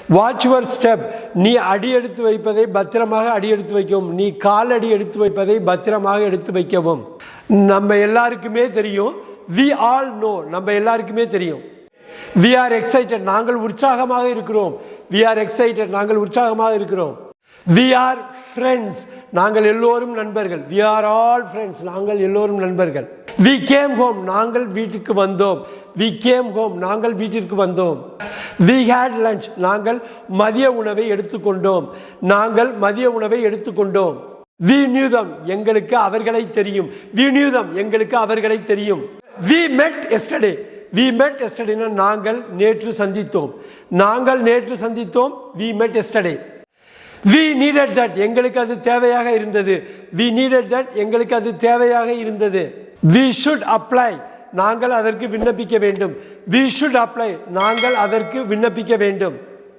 Watch your step. நீ அடி எடுத்து வைப்பதை பத்திரமாக அடி எடுத்து வைக்கவும், நீ காலடி எடுத்து வைப்பதை பத்திரமாக எடுத்து வைக்கவும். நம்ம எல்லாருக்குமே தெரியும், we all know, நம்ம எல்லாருக்குமே தெரியும். we are excited, நாங்கள் உற்சாகமாக இருக்கிறோம். we are excited, நாங்கள் உற்சாகமாக இருக்கிறோம். we are friends, நாங்கள் எல்லோரும் நண்பர்கள். we are all friends, நாங்கள் எல்லோரும் நண்பர்கள். we came home, நாங்கள் வீட்டுக்கு வந்தோம். we came home, நாங்கள் வீட்டிற்கு வந்தோம். we had lunch, நாங்கள் மதிய உணவை எடுத்துக்கொண்டோம். நாங்கள் மதிய உணவை எடுத்துக்கொண்டோம். we knew them, எங்களுக்கு அவர்களை தெரியும். we knew them, எங்களுக்கு அவர்களை தெரியும். we met yesterday, we met yesterday, நாங்கள் நேற்று சந்தித்தோம். நாங்கள் நேற்று சந்தித்தோம். we met yesterday. we needed that, எங்களுக்கு அது தேவையாக இருந்தது. we needed that, எங்களுக்கு அது தேவையாக இருந்தது. we should apply, நாங்கள் அதற்கு விண்ணப்பிக்க வேண்டும். we should apply, நாங்கள் அதற்கு விண்ணப்பிக்க வேண்டும்.